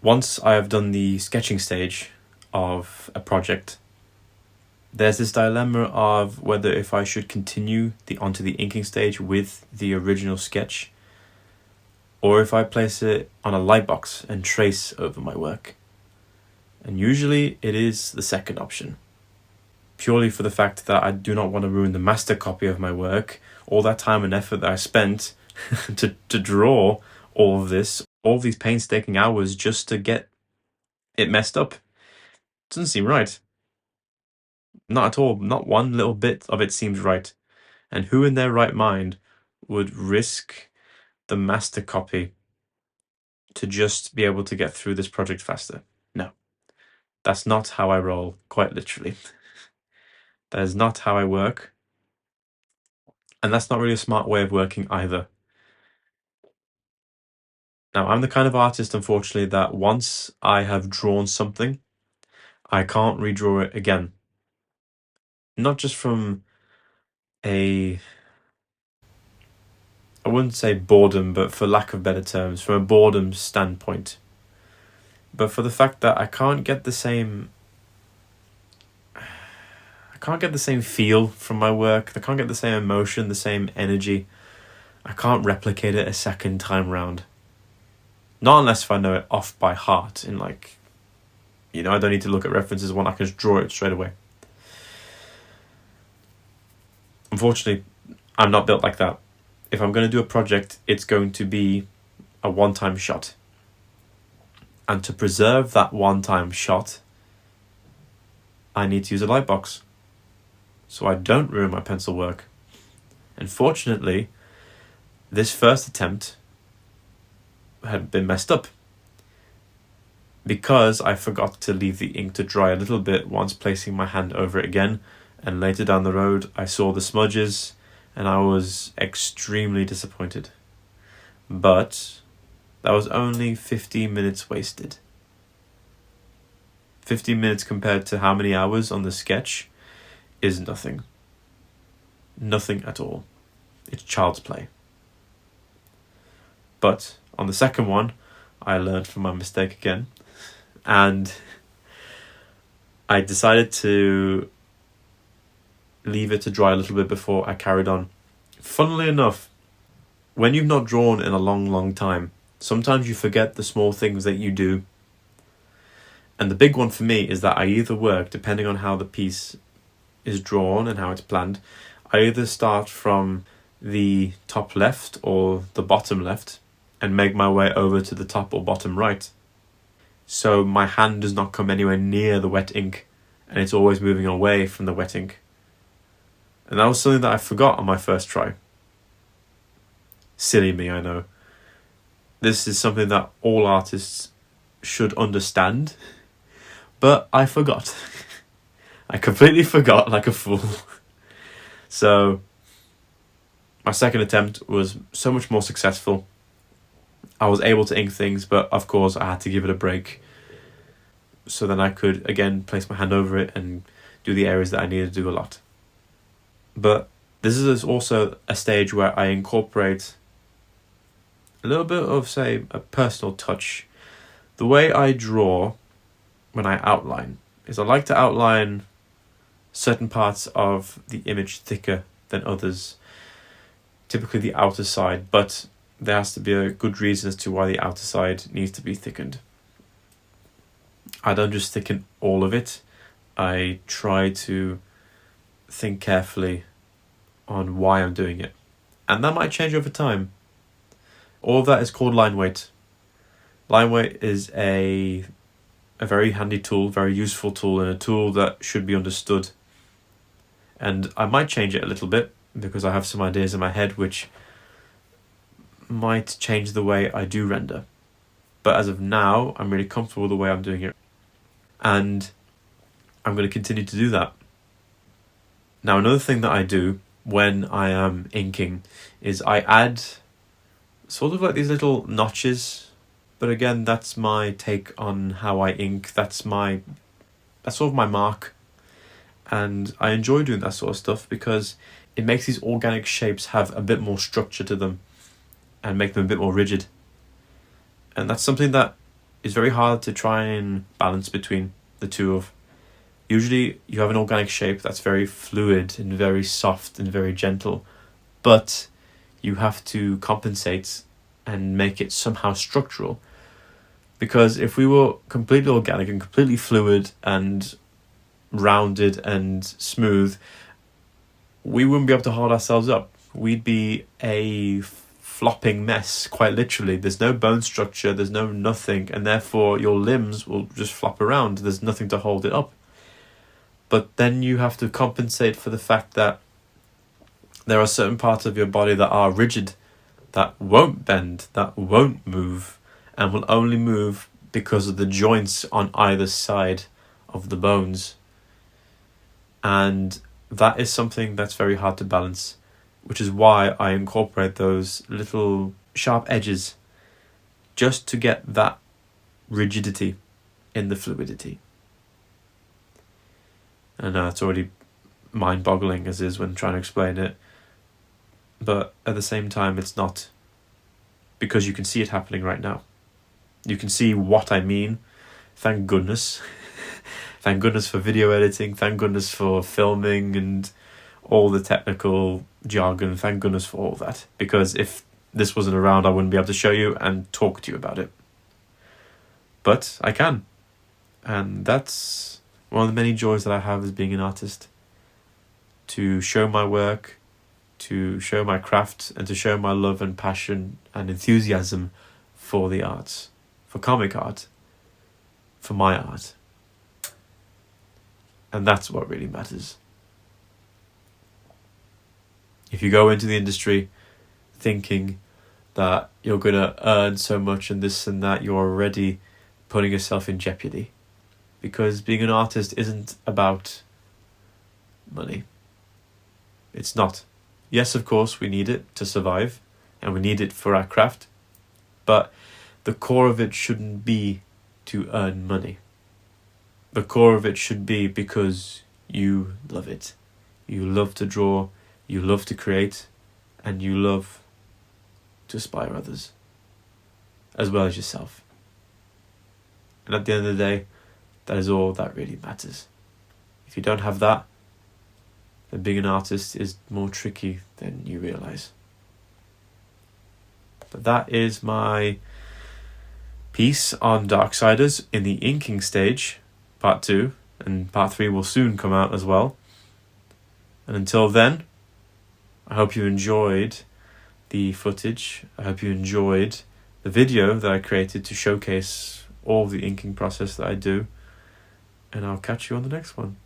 once I have done the sketching stage of a project, there's this dilemma of whether if I should continue onto the inking stage with the original sketch, or if I place it on a light box and trace over my work. And usually it is the second option, purely for the fact that I do not want to ruin the master copy of my work, all that time and effort that I spent to draw all of this, all these painstaking hours just to get it messed up. Doesn't seem right. Not at all. Not one little bit of it seems right. And who in their right mind would risk the master copy to just be able to get through this project faster? No. That's not how I roll, quite literally. That is not how I work. And that's not really a smart way of working either. Now, I'm the kind of artist, unfortunately, that once I have drawn something, I can't redraw it again. Not just from I wouldn't say boredom, but for lack of better terms, from a boredom standpoint. But for the fact that I can't get the same feel from my work. I can't get the same emotion, the same energy. I can't replicate it a second time round. Not unless if I know it off by heart, and I don't need to look at references. I can just draw it straight away. Unfortunately, I'm not built like that. If I'm going to do a project, it's going to be a one-time shot. And to preserve that one-time shot, I need to use a light box, so I don't ruin my pencil work. And fortunately, this first attempt had been messed up because I forgot to leave the ink to dry a little bit once placing my hand over it again, and later down the road I saw the smudges and I was extremely disappointed. But that was only 15 minutes wasted. 15 minutes compared to how many hours on the sketch is nothing. Nothing at all. It's child's play. But on the second one, I learned from my mistake again, and I decided to leave it to dry a little bit before I carried on. Funnily enough, when you've not drawn in a long, long time, sometimes you forget the small things that you do. And the big one for me is that I either work, depending on how the piece is drawn and how it's planned, I either start from the top left or the bottom left and make my way over to the top or bottom right. So my hand does not come anywhere near the wet ink, and it's always moving away from the wet ink. And that was something that I forgot on my first try. Silly me, I know. This is something that all artists should understand, but I forgot. I completely forgot like a fool. So my second attempt was so much more successful. I was able to ink things, but of course I had to give it a break so then I could again place my hand over it and do the areas that I needed to do a lot. But this is also a stage where I incorporate a little bit of, say, a personal touch. The way I draw when I outline is I like to outline certain parts of the image thicker than others, typically the outer side, but there has to be a good reason as to why the outer side needs to be thickened. I don't just thicken all of it. I try to think carefully on why I'm doing it. And that might change over time. All of that is called line weight. Line weight is a very handy tool, very useful tool, and a tool that should be understood. And I might change it a little bit because I have some ideas in my head which might change the way I do render. But as of now, I'm really comfortable with the way I'm doing it. And I'm going to continue to do that. Now, another thing that I do when I am inking is I add sort of like these little notches. But again, that's my take on how I ink. That's sort of my mark. And I enjoy doing that sort of stuff because it makes these organic shapes have a bit more structure to them and make them a bit more rigid. And that's something that is very hard to try and balance between the two of. Usually you have an organic shape that's very fluid and very soft and very gentle, but you have to compensate and make it somehow structural. Because if we were completely organic and completely fluid and rounded and smooth, we wouldn't be able to hold ourselves up. We'd be a flopping mess, quite literally. There's no bone structure, there's no nothing, and therefore your limbs will just flop around. There's nothing to hold it up. But then you have to compensate for the fact that there are certain parts of your body that are rigid, that won't bend, that won't move, and will only move because of the joints on either side of the bones. And that is something that's very hard to balance, which is why I incorporate those little sharp edges just to get that rigidity in the fluidity. And it's already mind-boggling as is when trying to explain it, but at the same time it's not, because you can see it happening right now. You can see what I mean. Thank goodness. Thank goodness for video editing. Thank goodness for filming and all the technical jargon. Thank goodness for all that. Because if this wasn't around, I wouldn't be able to show you and talk to you about it. But I can. And that's one of the many joys that I have as being an artist. To show my work, to show my craft, and to show my love and passion and enthusiasm for the arts. For comic art. For my art. And that's what really matters. If you go into the industry thinking that you're going to earn so much and this and that, you're already putting yourself in jeopardy. Because being an artist isn't about money. It's not. Yes, of course, we need it to survive, and we need it for our craft, but the core of it shouldn't be to earn money. The core of it should be because you love it. You love to draw, you love to create, and you love to inspire others, as well as yourself. And at the end of the day, that is all that really matters. If you don't have that, then being an artist is more tricky than you realise. But that is my piece on Darksiders in the inking stage, part 2, and part 3 will soon come out as well. And until then, I hope you enjoyed the footage. I hope you enjoyed the video that I created to showcase all the inking process that I do. And I'll catch you on the next one.